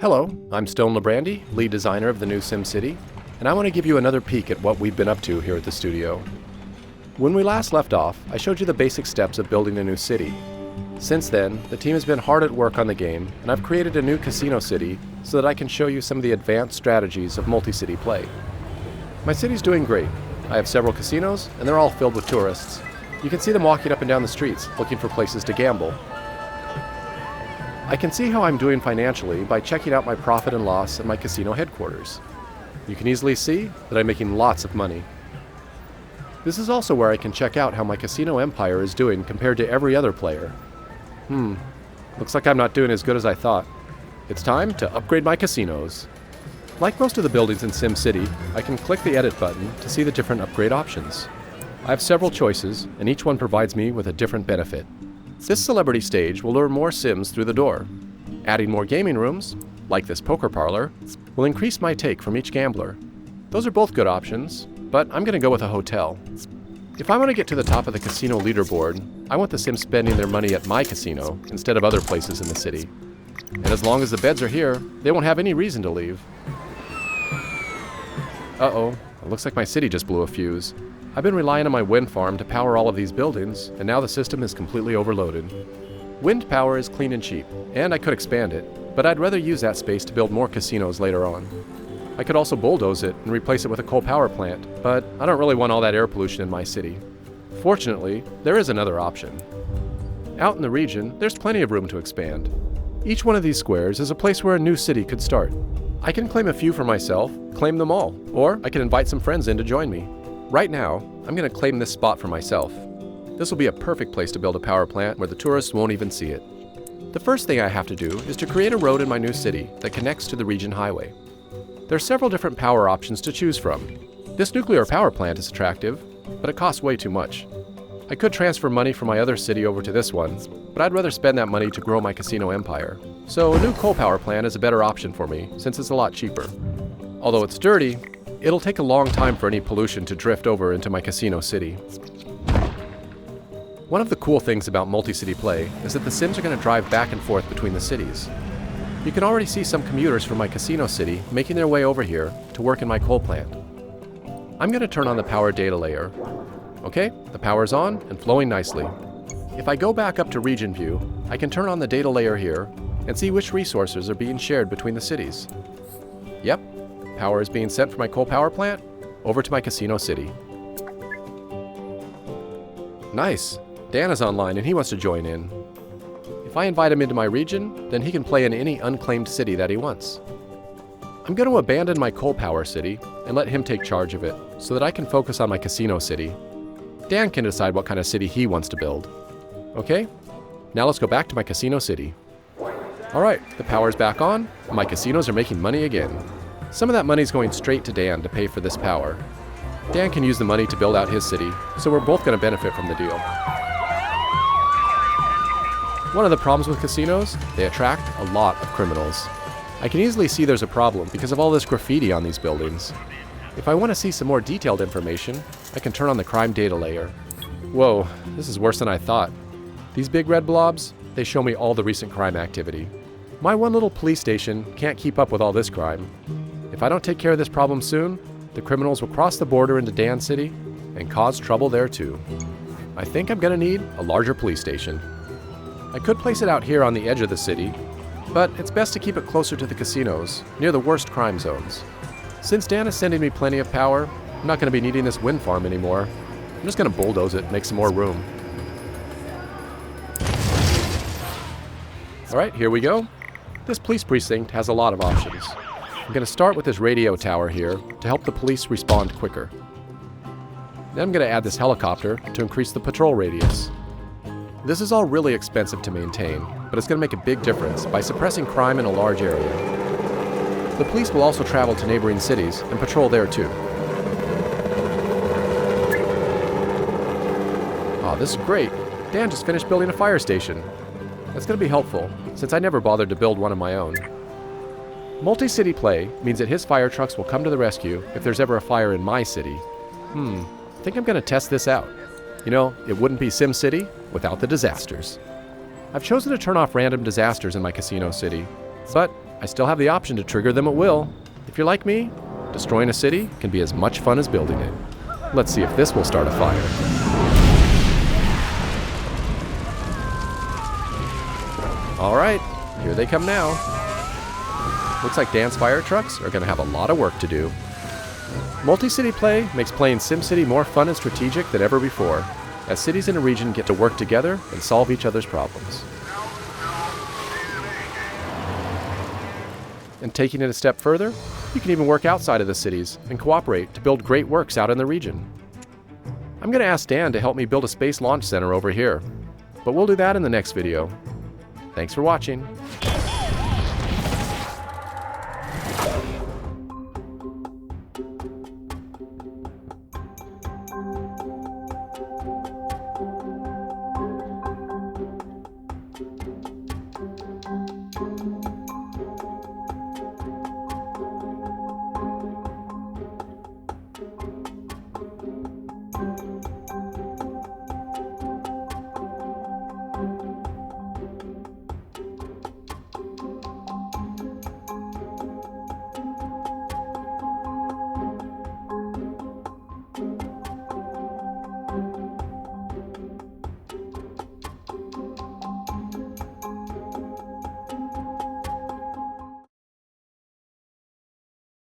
Hello, I'm Stone Librande, lead designer of the new SimCity, and I want to give you another peek at what we've been up to here at the studio. When we last left off, I showed you the basic steps of building a new city. Since then, the team has been hard at work on the game, and I've created a new casino city so that I can show you some of the advanced strategies of multi-city play. My city's doing great. I have several casinos, and they're all filled with tourists. You can see them walking up and down the streets, looking for places to gamble. I can see how I'm doing financially by checking out my profit and loss at my casino headquarters. You can easily see that I'm making lots of money. This is also where I can check out how my casino empire is doing compared to every other player. Looks like I'm not doing as good as I thought. It's time to upgrade my casinos. Like most of the buildings in SimCity, I can click the edit button to see the different upgrade options. I have several choices, and each one provides me with a different benefit. This celebrity stage will lure more Sims through the door. Adding more gaming rooms, like this poker parlor, will increase my take from each gambler. Those are both good options, but I'm going to go with a hotel. If I want to get to the top of the casino leaderboard, I want the Sims spending their money at my casino instead of other places in the city. And as long as the beds are here, they won't have any reason to leave. Uh-oh, it looks like my city just blew a fuse. I've been relying on my wind farm to power all of these buildings, and now the system is completely overloaded. Wind power is clean and cheap, and I could expand it, but I'd rather use that space to build more casinos later on. I could also bulldoze it and replace it with a coal power plant, but I don't really want all that air pollution in my city. Fortunately, there is another option. Out in the region, there's plenty of room to expand. Each one of these squares is a place where a new city could start. I can claim a few for myself, claim them all, or I can invite some friends in to join me. Right now, I'm going to claim this spot for myself. This will be a perfect place to build a power plant where the tourists won't even see it. The first thing I have to do is to create a road in my new city that connects to the region highway. There are several different power options to choose from. This nuclear power plant is attractive, but it costs way too much. I could transfer money from my other city over to this one, but I'd rather spend that money to grow my casino empire. So a new coal power plant is a better option for me, since it's a lot cheaper. Although it's dirty, it'll take a long time for any pollution to drift over into my casino city. One of the cool things about multi-city play is that the Sims are going to drive back and forth between the cities. You can already see some commuters from my casino city making their way over here to work in my coal plant. I'm going to turn on the power data layer. Okay, the power's on and flowing nicely. If I go back up to region view, I can turn on the data layer here and see which resources are being shared between the cities. Yep. Power is being sent from my coal power plant over to my casino city. Nice! Dan is online and he wants to join in. If I invite him into my region, then he can play in any unclaimed city that he wants. I'm going to abandon my coal power city and let him take charge of it so that I can focus on my casino city. Dan can decide what kind of city he wants to build. Okay, now let's go back to my casino city. Alright, the power's back on and my casinos are making money again. Some of that money's going straight to Dan to pay for this power. Dan can use the money to build out his city, so we're both going to benefit from the deal. One of the problems with casinos, they attract a lot of criminals. I can easily see there's a problem because of all this graffiti on these buildings. If I want to see some more detailed information, I can turn on the crime data layer. Whoa, this is worse than I thought. These big red blobs, they show me all the recent crime activity. My one little police station can't keep up with all this crime. If I don't take care of this problem soon, the criminals will cross the border into Dan City and cause trouble there too. I think I'm going to need a larger police station. I could place it out here on the edge of the city, but it's best to keep it closer to the casinos, near the worst crime zones. Since Dan is sending me plenty of power, I'm not going to be needing this wind farm anymore. I'm just going to bulldoze it and make some more room. Alright, here we go. This police precinct has a lot of options. I'm going to start with this radio tower here to help the police respond quicker. Then I'm going to add this helicopter to increase the patrol radius. This is all really expensive to maintain, but it's going to make a big difference by suppressing crime in a large area. The police will also travel to neighboring cities and patrol there too. Aw, this is great. Dan just finished building a fire station. That's going to be helpful, since I never bothered to build one of my own. Multi-city play means that his fire trucks will come to the rescue if there's ever a fire in my city. I think I'm going to test this out. You know, it wouldn't be SimCity without the disasters. I've chosen to turn off random disasters in my casino city, but I still have the option to trigger them at will. If you're like me, destroying a city can be as much fun as building it. Let's see if this will start a fire. All right, here they come now. Looks like Dan's fire trucks are going to have a lot of work to do. Multi-city play makes playing SimCity more fun and strategic than ever before, as cities in a region get to work together and solve each other's problems. And taking it a step further, you can even work outside of the cities and cooperate to build great works out in the region. I'm going to ask Dan to help me build a space launch center over here, but we'll do that in the next video. Thanks for watching.